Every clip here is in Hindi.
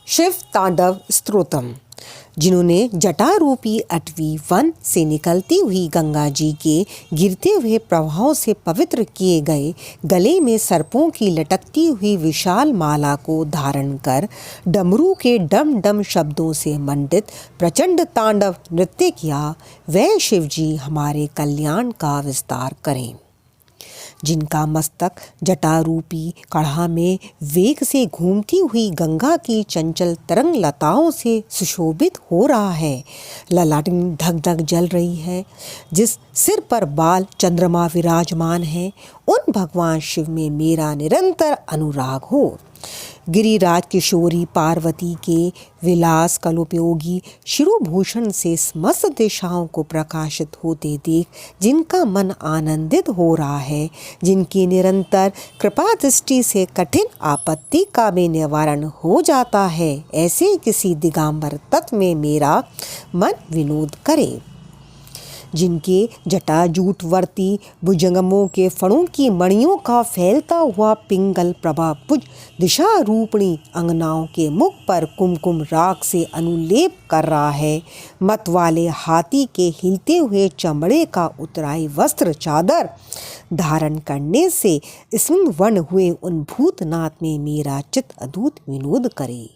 शिव तांडव स्तोत्रम। जिन्होंने जटारूपी अटवी वन से निकलती हुई गंगा जी के गिरते हुए प्रवाहों से पवित्र किए गए गले में सर्पों की लटकती हुई विशाल माला को धारण कर डमरू के डम डम शब्दों से मंडित प्रचंड तांडव नृत्य किया, वह शिव जी हमारे कल्याण का विस्तार करें। जिनका मस्तक जटारूपी कढ़ा में वेग से घूमती हुई गंगा की चंचल तरंग लताओं से सुशोभित हो रहा है, ललाट धक धक जल रही है, जिस सिर पर बाल चंद्रमा विराजमान है, उन भगवान शिव में मेरा निरंतर अनुराग हो। गिरिराज किशोरी पार्वती के विलास कलोपयोगी शिरोभूषण से समस्त दिशाओं को प्रकाशित होते देख जिनका मन आनंदित हो रहा है, जिनकी निरंतर कृपा दृष्टि से कठिन आपत्ति का भी निवारण हो जाता है, ऐसे किसी दिगंबर तत्व में मेरा मन विनोद करे। जिनके जटाजूटवर्ती भुजंगमों के फणों की मणियों का फैलता हुआ पिंगल प्रभा भुज दिशा रूपणी अंगनाओं के मुख पर कुमकुम राग से अनुलेप कर रहा है, मत वाले हाथी के हिलते हुए चमड़े का उतराई वस्त्र चादर धारण करने से स्मिन वर्ण हुए उन भूतनाथ में मेरा चित्त अद्भुत विनोद करे।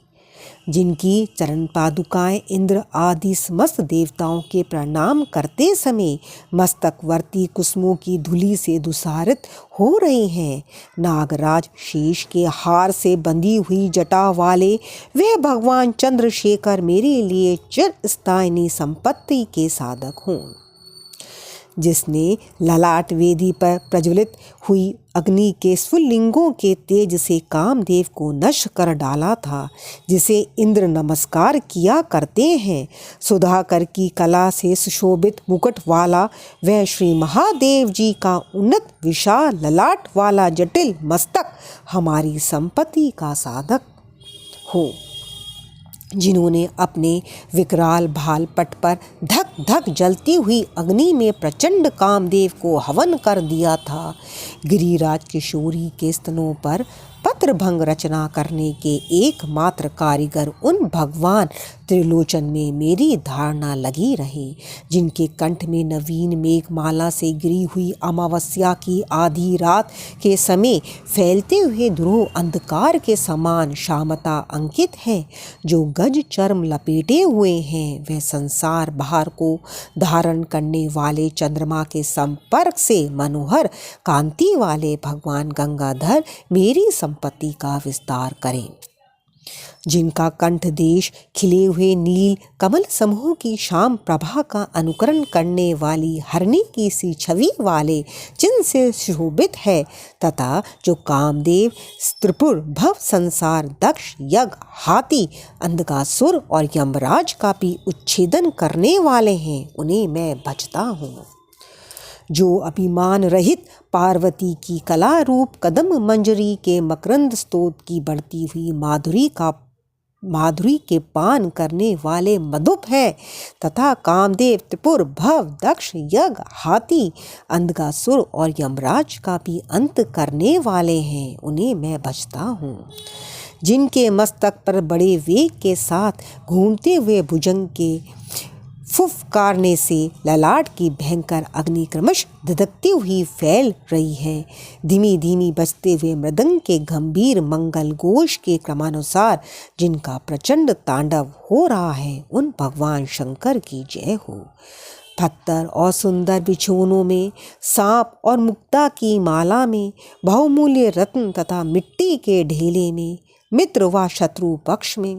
जिनकी चरण पादुकाएं इंद्र आदि समस्त देवताओं के प्रणाम करते समय मस्तकवर्ती कुसुमों की धूलि से दुसारित हो रहे हैं, नागराज शेष के हार से बंधी हुई जटा वाले वह भगवान चंद्रशेखर मेरे लिए चिरस्थायी संपत्ति के साधक हों। जिसने ललाट वेदी पर प्रज्वलित हुई अग्नि के स्फुलिंगों के तेज से कामदेव को नष्ट कर डाला था, जिसे इंद्र नमस्कार किया करते हैं, सुधाकर की कला से सुशोभित मुकुट वाला वह श्री महादेव जी का उन्नत विशाल ललाट वाला जटिल मस्तक हमारी संपत्ति का साधक हो। जिन्होंने अपने विकराल भाल पट पर धक धक जलती हुई अग्नि में प्रचंड कामदेव को हवन कर दिया था, गिरिराज किशोरी के स्तनों पर पत्रभंग रचना करने के एकमात्र कारीगर उन भगवान त्रिलोचन में मेरी धारणा लगी रही। जिनके कंठ में नवीन मेघमाला से गिरी हुई अमावस्या की आधी रात के समय फैलते हुए ध्रुव अंधकार के समान शामता अंकित है, जो गज चर्म लपेटे हुए हैं, वह संसार बाहर को धारण करने वाले चंद्रमा के संपर्क से मनोहर कांति वाले भगवान गंगाधर मेरी संपत्ति का विस्तार करें। जिनका कंठ देश खिले हुए नील कमल समूह की शाम प्रभा का अनुकरण करने वाली हरणी की सी छवि वाले चिन्ह से शोभित है, तथा जो कामदेव त्रिपुर भव संसार दक्ष यज्ञ हाथी अंधकासुर और यमराज का भी उच्छेदन करने वाले हैं, उन्हें मैं भजता हूँ। जो अभिमान रहित पार्वती की कला रूप कदम मंजरी के मकरंद स्तोत्र की बढ़ती हुई माधुरी के पान करने वाले मधुप है, तथा कामदेव त्रिपुर भव दक्ष यज्ञ हाथी अंधकासुर और यमराज का भी अंत करने वाले हैं, उन्हें मैं भजता हूँ। जिनके मस्तक पर बड़े वेग के साथ घूमते हुए भुजंग के फुफकारने से ललाट की भयंकर अग्नि क्रमश धधकती हुई फैल रही है, धीमी धीमी बजते हुए मृदंग के गंभीर मंगल घोष के क्रमानुसार जिनका प्रचंड तांडव हो रहा है, उन भगवान शंकर की जय हो। पत्थर और सुंदर बिछोनों में, सांप और मुक्ता की माला में, बहुमूल्य रत्न तथा मिट्टी के ढेले में, मित्र व शत्रु पक्ष में,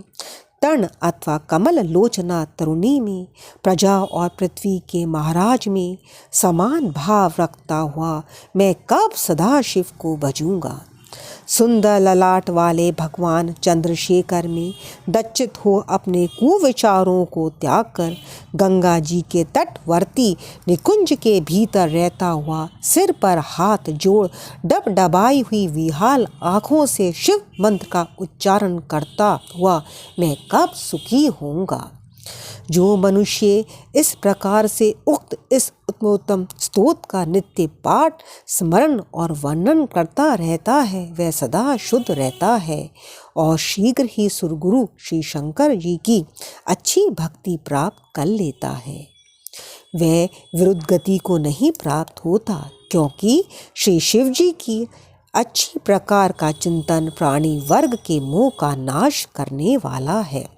तर्ण अथवा कमल लोचना तरुणी में, प्रजा और पृथ्वी के महाराज में समान भाव रखता हुआ मैं कब सदा शिव को भजूंगा। सुंदर ललाट वाले भगवान चंद्रशेखर में दच्चित हो अपने कुविचारों को त्याग कर गंगा जी के तटवर्ती निकुंज के भीतर रहता हुआ सिर पर हाथ जोड़ डबडबाई हुई विहाल आँखों से शिव मंत्र का उच्चारण करता हुआ मैं कब सुखी होऊंगा। जो मनुष्य इस प्रकार से उक्त इस उत्तमोत्तम स्तोत्र का नित्य पाठ स्मरण और वर्णन करता रहता है, वह सदा शुद्ध रहता है और शीघ्र ही सुरगुरु श्री शंकर जी की अच्छी भक्ति प्राप्त कर लेता है। वह विरुद्ध गति को नहीं प्राप्त होता, क्योंकि श्री शिव जी की अच्छी प्रकार का चिंतन प्राणी वर्ग के मोह का नाश करने वाला है।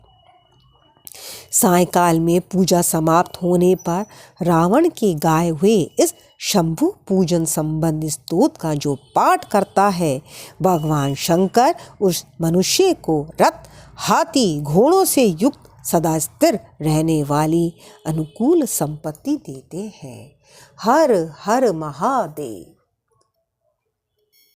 सायंकाल में पूजा समाप्त होने पर रावण के गाए हुए इस शंभु पूजन संबंधी स्तोत्र का जो पाठ करता है, भगवान शंकर उस मनुष्य को रथ, हाथी, घोड़ों से युक्त सदा स्थिर रहने वाली अनुकूल संपत्ति देते हैं। हर हर महादेव।